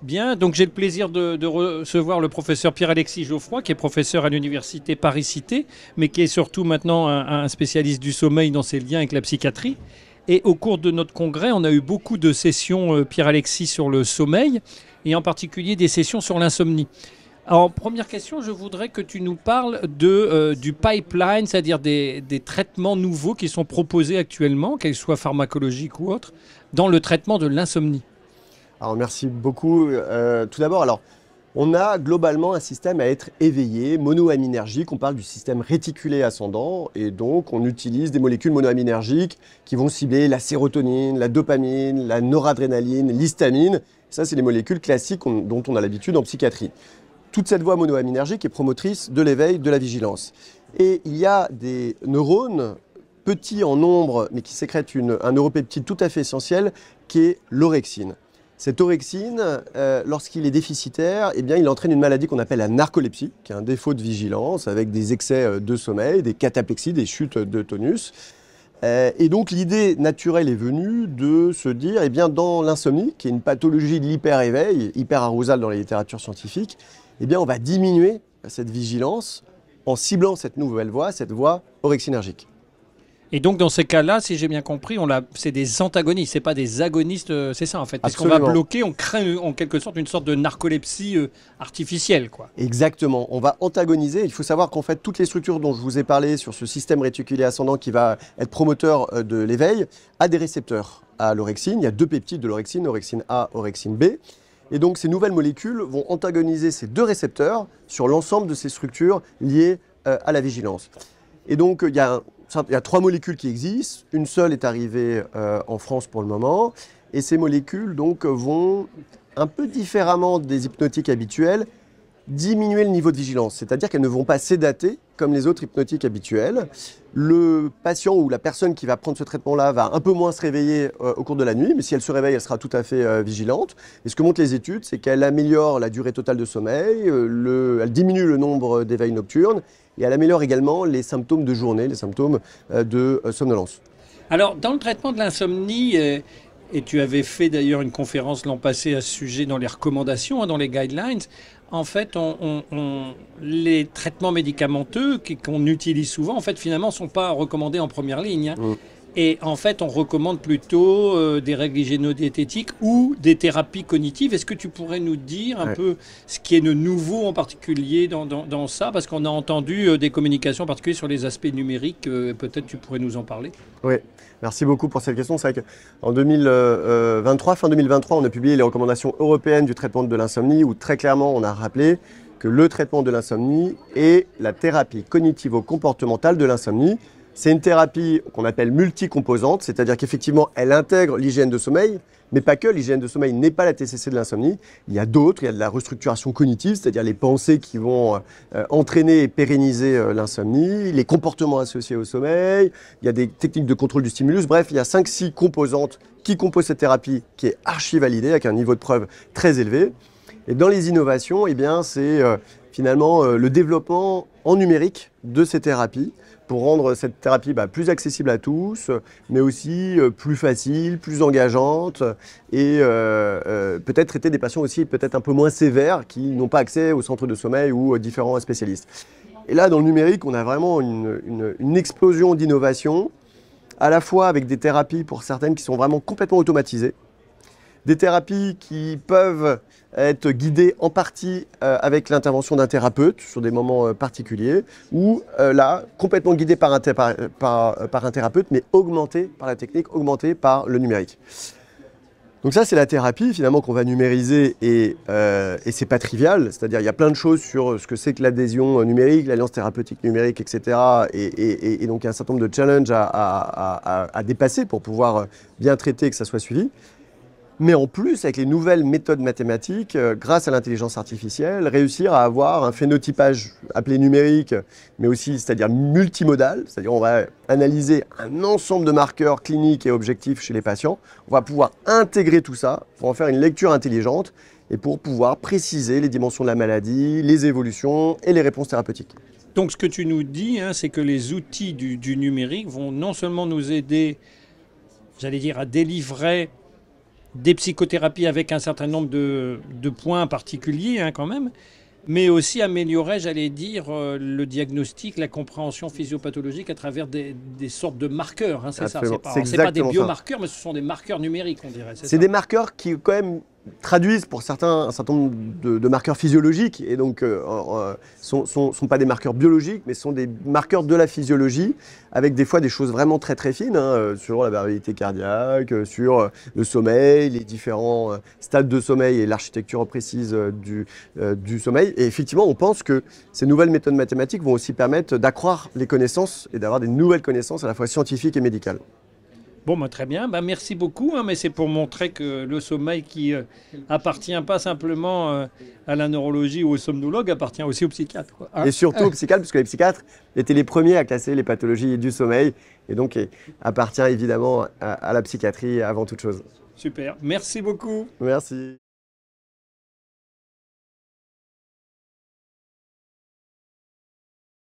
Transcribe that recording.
Bien, donc j'ai le plaisir de recevoir le professeur Pierre-Alexis Geoffroy, qui est professeur à l'université Paris-Cité, mais qui est surtout maintenant un spécialiste du sommeil dans ses liens avec la psychiatrie. Et au cours de notre congrès, on a eu beaucoup de sessions, Pierre-Alexis, sur le sommeil, et en particulier des sessions sur l'insomnie. Alors, première question, je voudrais que tu nous parles du pipeline, c'est-à-dire des traitements nouveaux qui sont proposés actuellement, qu'ils soient pharmacologiques ou autres, dans le traitement de l'insomnie. Alors merci beaucoup. Tout d'abord, on a globalement un système à être éveillé, monoaminergique. On parle du système réticulé ascendant et donc on utilise des molécules monoaminergiques qui vont cibler la sérotonine, la dopamine, la noradrénaline, l'histamine. Ça, c'est les molécules classiques dont on a l'habitude en psychiatrie. Toute cette voie monoaminergique est promotrice de l'éveil, de la vigilance. Et il y a des neurones petits en nombre, mais qui sécrètent un neuropeptide tout à fait essentiel, qui est l'orexine. Cette orexine, lorsqu'il est déficitaire, eh bien, il entraîne une maladie qu'on appelle la narcolepsie, qui est un défaut de vigilance avec des excès de sommeil, des cataplexies, des chutes de tonus. Et donc l'idée naturelle est venue de se dire, eh bien, dans l'insomnie, qui est une pathologie de l'hyper-éveil, hyper-arousal dans la littérature scientifique, eh bien, on va diminuer cette vigilance en ciblant cette nouvelle voie, cette voie orexinergique. Et donc, dans ces cas-là, si j'ai bien compris, c'est des antagonistes, c'est pas des agonistes, c'est ça en fait. Parce qu'on va bloquer, on crée en quelque sorte une sorte de narcolepsie artificielle, quoi. Exactement, on va antagoniser. Il faut savoir qu'en fait, toutes les structures dont je vous ai parlé sur ce système réticulé ascendant qui va être promoteur de l'éveil, a des récepteurs à l'orexine. Il y a deux peptides de l'orexine, orexine A, orexine B. Et donc, ces nouvelles molécules vont antagoniser ces deux récepteurs sur l'ensemble de ces structures liées à la vigilance. Et donc, il y a trois molécules qui existent. Une seule est arrivée en France pour le moment. Et ces molécules donc, vont, un peu différemment des hypnotiques habituels, diminuer le niveau de vigilance. C'est-à-dire qu'elles ne vont pas sédater comme les autres hypnotiques habituelles. Le patient ou la personne qui va prendre ce traitement-là va un peu moins se réveiller au cours de la nuit, mais si elle se réveille, elle sera tout à fait vigilante. Et ce que montrent les études, c'est qu'elle améliore la durée totale de sommeil, elle diminue le nombre d'éveils nocturnes, et elle améliore également les symptômes de journée, les symptômes de somnolence. Alors, dans le traitement de l'insomnie, et tu avais fait d'ailleurs une conférence l'an passé à ce sujet dans les recommandations, dans les guidelines, en fait, les traitements médicamenteux qu'on utilise souvent, en fait, finalement, ne sont pas recommandés en première ligne. Et en fait, on recommande plutôt des règles hygiéno-diététiques ou des thérapies cognitives. Est-ce que tu pourrais nous dire un peu ce qui est de nouveau en particulier dans ça? Parce qu'on a entendu des communications en particulier sur les aspects numériques. Peut-être tu pourrais nous en parler. Oui, merci beaucoup pour cette question. C'est vrai qu'en 2023, fin 2023, on a publié les recommandations européennes du traitement de l'insomnie où très clairement on a rappelé que le traitement de l'insomnie est la thérapie cognitivo-comportementale de l'insomnie. C'est une thérapie qu'on appelle multicomposante, c'est-à-dire qu'effectivement, elle intègre l'hygiène de sommeil, mais pas que. L'hygiène de sommeil n'est pas la TCC de l'insomnie. Il y a d'autres, il y a de la restructuration cognitive, c'est-à-dire les pensées qui vont entraîner et pérenniser l'insomnie, les comportements associés au sommeil, il y a des techniques de contrôle du stimulus. Bref, il y a 5-6 composantes qui composent cette thérapie qui est archi-validée, avec un niveau de preuve très élevé. Et dans les innovations, eh bien, c'est finalement le développement en numérique de ces thérapies, pour rendre cette thérapie plus accessible à tous, mais aussi plus facile, plus engageante, et peut-être traiter des patients aussi peut-être un peu moins sévères qui n'ont pas accès aux centres de sommeil ou aux différents spécialistes. Et là, dans le numérique, on a vraiment une explosion d'innovation, à la fois avec des thérapies pour certaines qui sont vraiment complètement automatisées, des thérapies qui peuvent être guidées en partie avec l'intervention d'un thérapeute sur des moments particuliers, ou là, complètement guidées par un thérapeute, mais augmentées par la technique, augmentées par le numérique. Donc ça, c'est la thérapie finalement qu'on va numériser et c'est pas trivial, c'est-à-dire il y a plein de choses sur ce que c'est que l'adhésion numérique, l'alliance thérapeutique numérique, etc. Et donc il y a un certain nombre de challenges à dépasser pour pouvoir bien traiter et que ça soit suivi. Mais en plus, avec les nouvelles méthodes mathématiques, grâce à l'intelligence artificielle, réussir à avoir un phénotypage appelé numérique, mais aussi, c'est-à-dire multimodal, c'est-à-dire on va analyser un ensemble de marqueurs cliniques et objectifs chez les patients, on va pouvoir intégrer tout ça pour en faire une lecture intelligente et pour pouvoir préciser les dimensions de la maladie, les évolutions et les réponses thérapeutiques. Donc ce que tu nous dis, hein, c'est que les outils du numérique vont non seulement nous aider, j'allais dire, à délivrer des psychothérapies avec un certain nombre de points particuliers, hein, quand même, mais aussi améliorer, j'allais dire, le diagnostic, la compréhension physiopathologique à travers des sortes de marqueurs. Hein, c'est ça. C'est pas des biomarqueurs, mais ce sont des marqueurs numériques, on dirait. C'est des marqueurs qui, quand même, traduisent pour certains un certain nombre de marqueurs physiologiques et donc sont pas des marqueurs biologiques mais sont des marqueurs de la physiologie avec des fois des choses vraiment très très fines hein, sur la variabilité cardiaque, sur le sommeil, les différents stades de sommeil et l'architecture précise du sommeil. Et effectivement, on pense que ces nouvelles méthodes mathématiques vont aussi permettre d'accroître les connaissances et d'avoir des nouvelles connaissances à la fois scientifiques et médicales. Bon, bah, très bien. Bah, merci beaucoup. Hein, mais c'est pour montrer que le sommeil qui appartient pas simplement à la neurologie ou au somnologue, appartient aussi aux psychiatres. Quoi, hein. Et surtout aux psychiatres, parce que les psychiatres étaient les premiers à classer les pathologies du sommeil. Et donc, appartient évidemment à la psychiatrie avant toute chose. Super. Merci beaucoup. Merci.